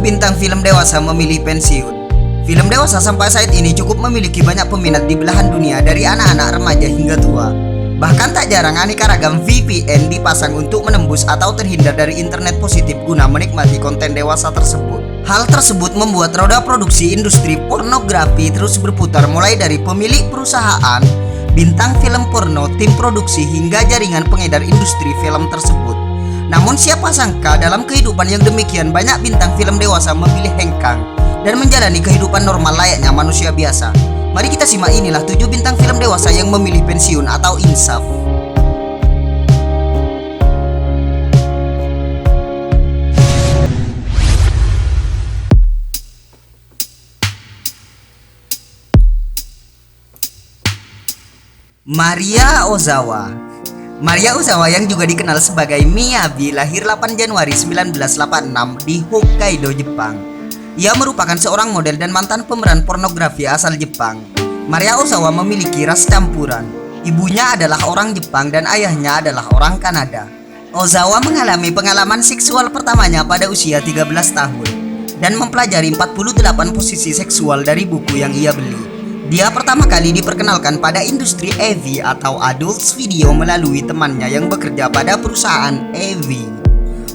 bintang film dewasa memilih pensiun. Film dewasa sampai saat ini cukup memiliki banyak peminat di belahan dunia dari anak-anak, remaja hingga tua. Bahkan tak jarang aneka ragam VPN dipasang untuk menembus atau terhindar dari internet positif guna menikmati konten dewasa tersebut. Hal tersebut membuat roda produksi industri pornografi terus berputar, mulai dari pemilik perusahaan, bintang film porno, tim produksi, hingga jaringan pengedar industri film tersebut. Namun siapa sangka dalam kehidupan yang demikian banyak bintang film dewasa memilih hengkang dan menjalani kehidupan normal layaknya manusia biasa. Mari kita simak inilah 7 bintang film dewasa yang memilih pensiun atau insaf. Maria Ozawa. Maria Ozawa yang juga dikenal sebagai Miyabi lahir 8 Januari 1986 di Hokkaido, Jepang. Ia merupakan seorang model dan mantan pemeran pornografi asal Jepang. Maria Ozawa memiliki ras campuran. Ibunya adalah orang Jepang dan ayahnya adalah orang Kanada. Ozawa mengalami pengalaman seksual pertamanya pada usia 13 tahun dan mempelajari 48 posisi seksual dari buku yang ia beli. Dia pertama kali diperkenalkan pada industri AV atau Adult Video melalui temannya yang bekerja pada perusahaan AV.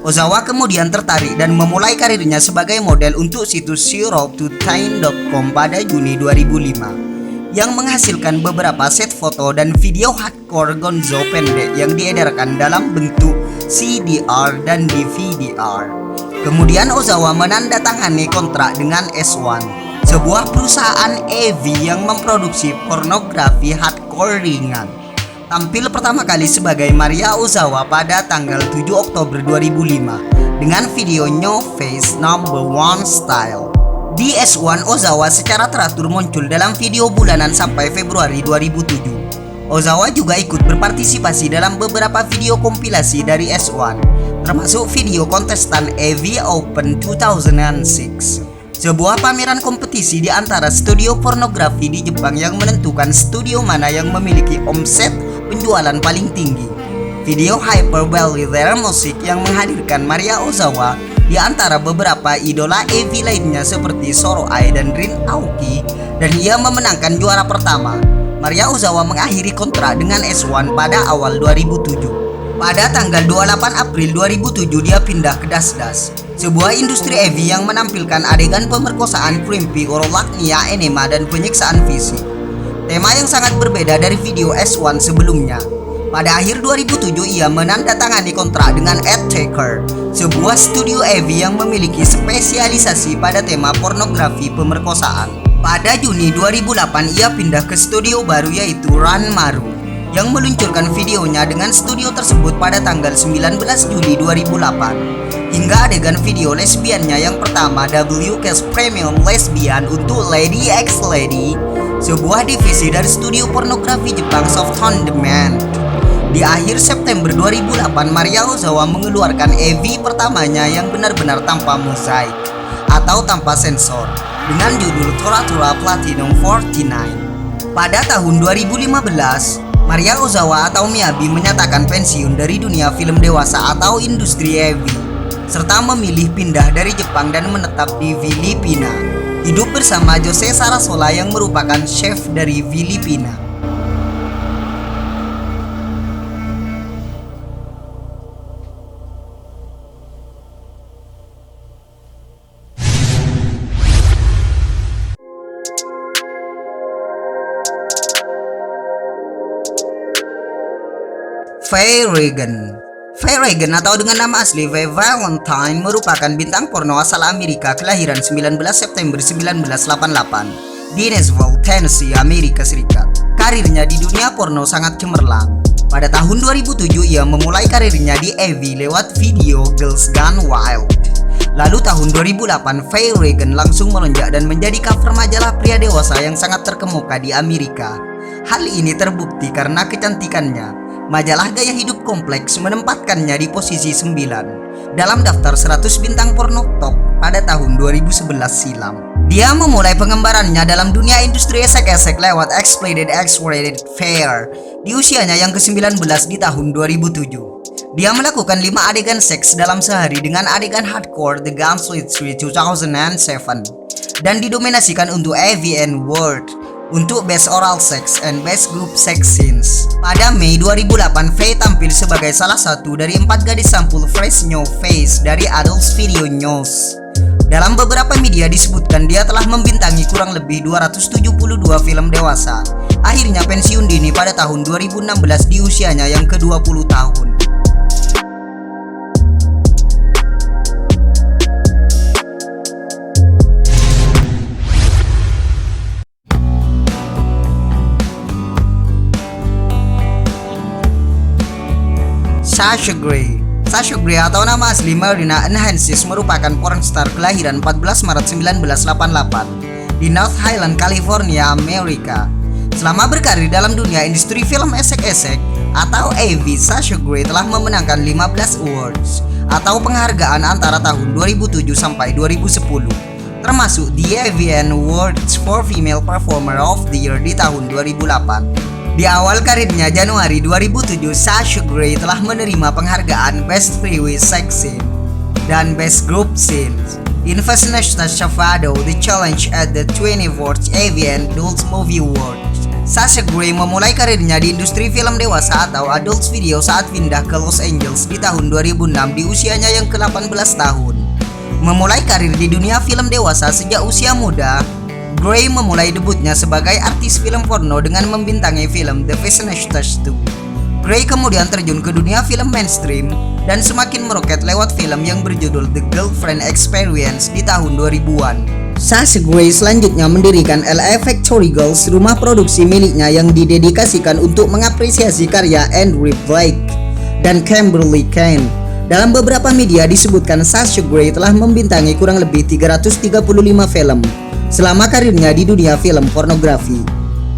Ozawa kemudian tertarik dan memulai karirnya sebagai model untuk situs ZeroToTine.com pada Juni 2005, yang menghasilkan beberapa set foto dan video hardcore gonzo pendek yang diedarkan dalam bentuk CDR dan DVD-R. Kemudian Ozawa menandatangani kontrak dengan S1, sebuah perusahaan AV yang memproduksi pornografi hardcore ringan. Tampil pertama kali sebagai Maria Ozawa pada tanggal 7 Oktober 2005 dengan video No Face Number One Style. Di S1, Ozawa secara teratur muncul dalam video bulanan sampai Februari 2007. Ozawa juga ikut berpartisipasi dalam beberapa video kompilasi dari S1, termasuk video kontestan AV Open 2006. Sebuah pameran kompetisi di antara studio pornografi di Jepang yang menentukan studio mana yang memiliki omset penjualan paling tinggi. Video Hyper Belvedere Music yang menghadirkan Maria Ozawa di antara beberapa idola AV lainnya seperti Soro Ai dan Rin Aoki, dan ia memenangkan juara pertama. Maria Ozawa mengakhiri kontrak dengan S1 pada awal 2007. Pada tanggal 28 April 2007 dia pindah ke Das, sebuah industri AV yang menampilkan adegan pemerkosaan, creepy, orolaknia, enema, dan penyiksaan fisik. Tema yang sangat berbeda dari video S1 sebelumnya. Pada akhir 2007 ia menandatangani kontrak dengan Adtaker, sebuah studio AV yang memiliki spesialisasi pada tema pornografi pemerkosaan. Pada Juni 2008 ia pindah ke studio baru yaitu Ranmaru, yang meluncurkan videonya dengan studio tersebut pada tanggal 19 Juli 2008. Hingga adegan video lesbiannya yang pertama, WCast Premium Lesbian untuk Lady X Lady, sebuah divisi dari studio pornografi Jepang Soft On Demand. Di akhir September 2008 Maria Ozawa mengeluarkan AV pertamanya yang benar-benar tanpa mozaik atau tanpa sensor dengan judul Tora Tora Platinum 49. Pada tahun 2015 Maria Ozawa atau Miyabi menyatakan pensiun dari dunia film dewasa atau industri AV, serta memilih pindah dari Jepang dan menetap di Filipina, hidup bersama Jose Sarasola yang merupakan chef dari Filipina. Faye Regan. Faye Regan atau dengan nama asli Faye Valentine merupakan bintang porno asal Amerika kelahiran 19 September 1988 di Nashville, Tennessee, Amerika Serikat. Karirnya di dunia porno sangat cemerlang. Pada tahun 2007 ia memulai karirnya di AV lewat video Girls Gone Wild. Lalu tahun 2008 Faye Regan langsung melonjak dan menjadi cover majalah pria dewasa yang sangat terkemuka di Amerika. Hal ini terbukti karena kecantikannya. Majalah gaya hidup kompleks menempatkannya di posisi 9 dalam daftar 100 bintang porno top pada tahun 2011 silam. Dia memulai pengembarannya dalam dunia industri esek-esek lewat Exploited X-rated Fare di usianya yang ke-19 di tahun 2007. Dia melakukan 5 adegan seks dalam sehari dengan adegan hardcore The Gunslit 3 2007 dan didominasikan untuk AVN World untuk Best Oral Sex and Best Group Sex Scenes. Pada Mei 2008, Faye tampil sebagai salah satu dari 4 gadis sampul Fresh New Face dari Adults Video News. Dalam beberapa media disebutkan dia telah membintangi kurang lebih 272 film dewasa. Akhirnya pensiun dini pada tahun 2016 di usianya yang ke-20 tahun. Sasha Grey. Sasha Grey atau nama asli Marina Enhances merupakan pornstar kelahiran 14 Maret 1988 di North Highland, California, Amerika. Selama berkarir dalam dunia industri film esek-esek atau AV, Sasha Grey telah memenangkan 15 awards atau penghargaan antara tahun 2007 sampai 2010, termasuk The AVN Awards for Female Performer of the Year di tahun 2008. Di awal karirnya Januari 2007, Sasha Grey telah menerima penghargaan Best Freeway Sex Scene dan Best Group Scenes in Fashionista Shavado The Challenge at the 24th AVN Adult Movie Awards. Sasha Grey memulai karirnya di industri film dewasa atau adult video saat pindah ke Los Angeles di tahun 2006 di usianya yang ke-18 tahun. Memulai karir di dunia film dewasa sejak usia muda, Grey memulai debutnya sebagai artis film porno dengan membintangi film The Fashionistas 2. Grey kemudian terjun ke dunia film mainstream dan semakin meroket lewat film yang berjudul The Girlfriend Experience di tahun 2000-an. Sasha Grey selanjutnya mendirikan LA Factory Girls, rumah produksi miliknya yang didedikasikan untuk mengapresiasi karya Andrew Blake dan Kimberly Kane. Dalam beberapa media disebutkan Sasha Grey telah membintangi kurang lebih 335 film selama karirnya di dunia film pornografi.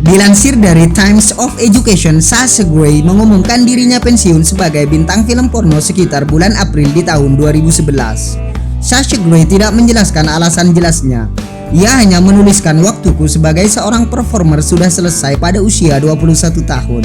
Dilansir dari Times of Education, Sasha Grey mengumumkan dirinya pensiun sebagai bintang film porno sekitar bulan April di tahun 2011. Sasha Grey tidak menjelaskan alasan jelasnya. Ia hanya menuliskan, "Waktuku sebagai seorang performer sudah selesai pada usia 21 tahun."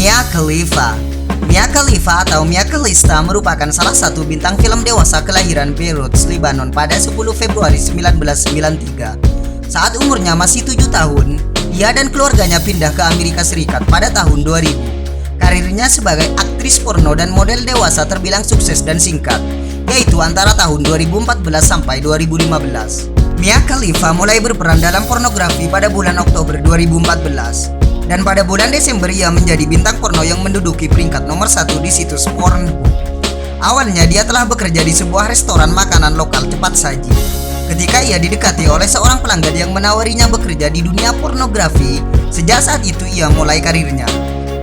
Mia Khalifa. Mia Khalifa atau Mia Khalifa merupakan salah satu bintang film dewasa kelahiran Beirut, Lebanon pada 10 Februari 1993. Saat umurnya masih 7 tahun, ia dan keluarganya pindah ke Amerika Serikat pada tahun 2000. Karirnya sebagai aktris porno dan model dewasa terbilang sukses dan singkat, yaitu antara tahun 2014 sampai 2015. Mia Khalifa mulai berperan dalam pornografi pada bulan Oktober 2014. Dan pada bulan Desember ia menjadi bintang porno yang menduduki peringkat nomor 1 di situs Pornhub. Awalnya dia telah bekerja di sebuah restoran makanan lokal cepat saji. Ketika ia didekati oleh seorang pelanggan yang menawarinya bekerja di dunia pornografi, sejak saat itu ia mulai karirnya.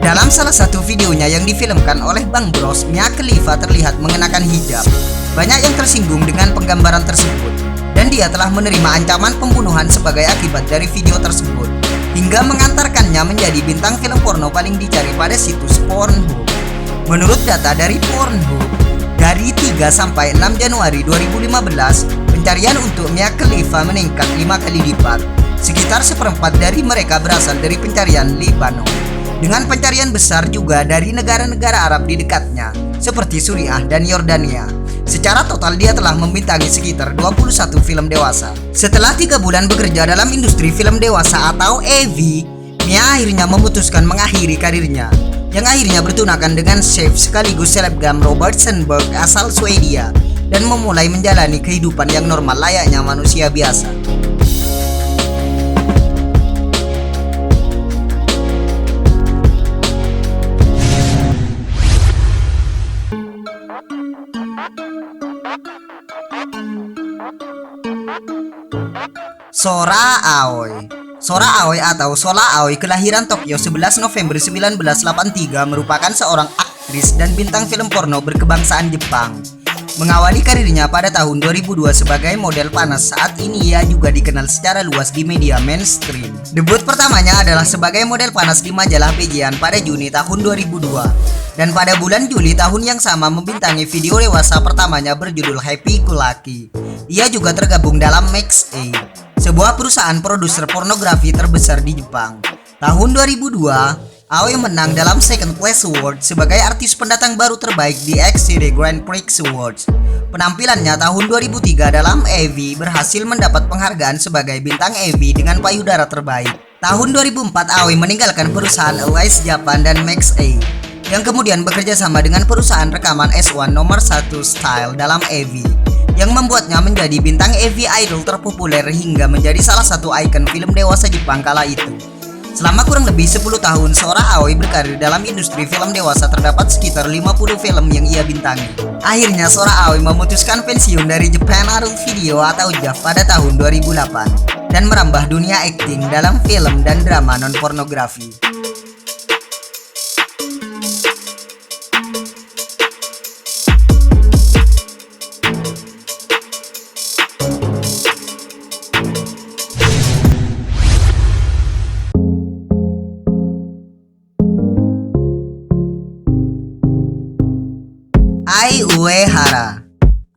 Dalam salah satu videonya yang difilmkan oleh Bang Bros, Mia Khalifa terlihat mengenakan hijab. Banyak yang tersinggung dengan penggambaran tersebut, dan dia telah menerima ancaman pembunuhan sebagai akibat dari video tersebut, hingga mengantarkannya menjadi bintang film porno paling dicari pada situs Pornhub. Menurut data dari Pornhub, dari 3 sampai 6 Januari 2015, pencarian untuk Mia Khalifa meningkat 5 kali lipat. Sekitar seperempat dari mereka berasal dari pencarian Lebanon, dengan pencarian besar juga dari negara-negara Arab di dekatnya, seperti Suriah dan Yordania. Secara total dia telah membintangi sekitar 21 film dewasa. Setelah 3 bulan bekerja dalam industri film dewasa atau AV, Mia akhirnya memutuskan mengakhiri karirnya, yang akhirnya bertunangan dengan chef sekaligus selebgram Robert Sandberg asal Swedia, dan memulai menjalani kehidupan yang normal layaknya manusia biasa. Sora Aoi. Sora Aoi atau Sola Aoi kelahiran Tokyo 11 November 1983 merupakan seorang aktris dan bintang film porno berkebangsaan Jepang. Mengawali karirnya pada tahun 2002 sebagai model panas, saat ini ia juga dikenal secara luas di media mainstream. Debut pertamanya adalah sebagai model panas di majalah Begian pada Juni tahun 2002. Dan pada bulan Juli tahun yang sama membintangi video dewasa pertamanya berjudul Happy Go Lucky. Ia juga tergabung dalam Max A, sebuah perusahaan produser pornografi terbesar di Jepang. Tahun 2002, Aoi menang dalam Second Place Award sebagai artis pendatang baru terbaik di XCD Grand Prix Awards. Penampilannya tahun 2003 dalam AV berhasil mendapat penghargaan sebagai bintang AV dengan payudara terbaik. Tahun 2004 Aoi meninggalkan perusahaan Alice Japan dan Max A, yang kemudian bekerja sama dengan perusahaan rekaman S1 nomor 1 Style dalam AV, yang membuatnya menjadi bintang AV idol terpopuler hingga menjadi salah satu ikon film dewasa Jepang kala itu. Selama kurang lebih 10 tahun, Sora Aoi berkarir dalam industri film dewasa. Terdapat sekitar 50 film yang ia bintangi. Akhirnya Sora Aoi memutuskan pensiun dari Japan Adult Video atau JAV pada tahun 2008 dan merambah dunia akting dalam film dan drama non-pornografi. Ai Uehara.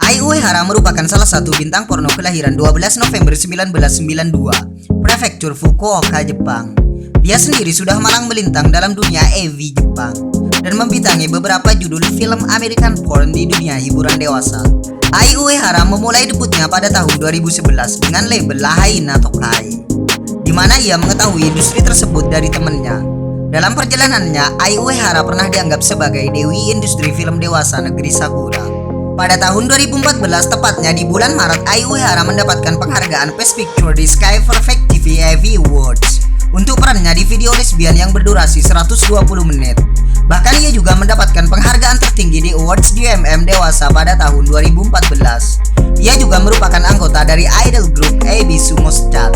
Ai Uehara merupakan salah satu bintang porno kelahiran 12 November 1992, Prefektur Fukuoka, Jepang. Dia sendiri sudah malang melintang dalam dunia AV Jepang dan membintangi beberapa judul film American porn di dunia hiburan dewasa. Ai Uehara memulai debutnya pada tahun 2011 dengan label Lahaina Tokai, di mana ia mengetahui industri tersebut dari temannya. Dalam perjalanannya, Ai Uehara pernah dianggap sebagai dewi industri film dewasa negeri Sakura. Pada tahun 2014, tepatnya di bulan Maret, Ai Uehara mendapatkan penghargaan Best Picture di Sky Perfect TV AV Awards untuk perannya di video lesbian yang berdurasi 120 menit. Bahkan ia juga mendapatkan penghargaan tertinggi di Awards DMM Dewasa pada tahun 2014. Ia juga merupakan anggota dari idol group AB Sumo Chat,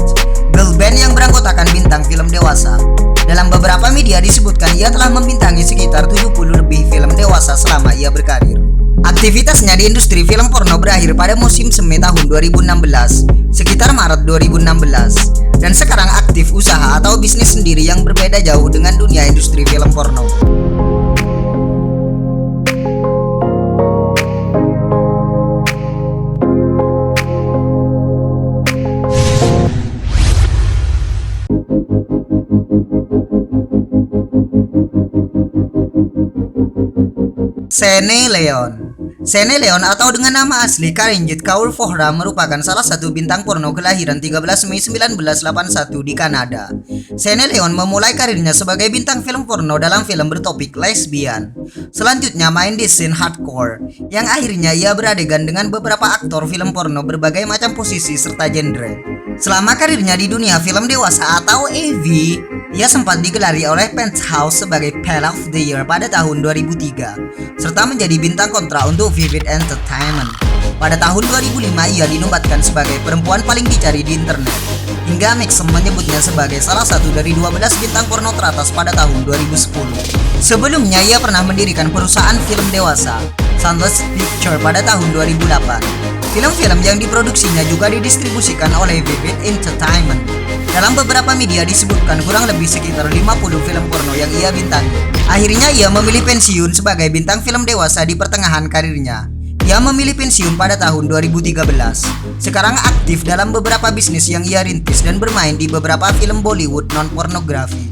girl band yang beranggotakan bintang film dewasa. Dalam beberapa media disebutkan ia telah membintangi sekitar 70 lebih film dewasa selama ia berkarir. Aktivitasnya di industri film porno berakhir pada musim semi tahun 2016, sekitar Maret 2016, dan sekarang aktif usaha atau bisnis sendiri yang berbeda jauh dengan dunia industri film porno. Sene Leon. Sene Leon atau dengan nama asli Karenjit Kaur Vohra merupakan salah satu bintang porno kelahiran 13 Mei 1981 di Kanada. Sene Leon memulai karirnya sebagai bintang film porno dalam film bertopik lesbian. Selanjutnya main di scene hardcore, yang akhirnya ia beradegan dengan beberapa aktor film porno berbagai macam posisi serta genre. Selama karirnya di dunia film dewasa atau AV, ia sempat digelari oleh Penthouse sebagai Pal of the Year pada tahun 2003, serta menjadi bintang kontra untuk Vivid Entertainment. Pada tahun 2005 ia dinobatkan sebagai perempuan paling dicari di internet, hingga Maxim menyebutnya sebagai salah satu dari 12 bintang porno teratas pada tahun 2010. Sebelumnya ia pernah mendirikan perusahaan film dewasa, Sunless Picture, pada tahun 2008. Film-film yang diproduksinya juga didistribusikan oleh Vivid Entertainment. Dalam beberapa media disebutkan kurang lebih sekitar 50 film porno yang ia bintangi. Akhirnya ia memilih pensiun sebagai bintang film dewasa di pertengahan karirnya. Ia memilih pensiun pada tahun 2013. Sekarang aktif dalam beberapa bisnis yang ia rintis dan bermain di beberapa film Bollywood non-pornografi.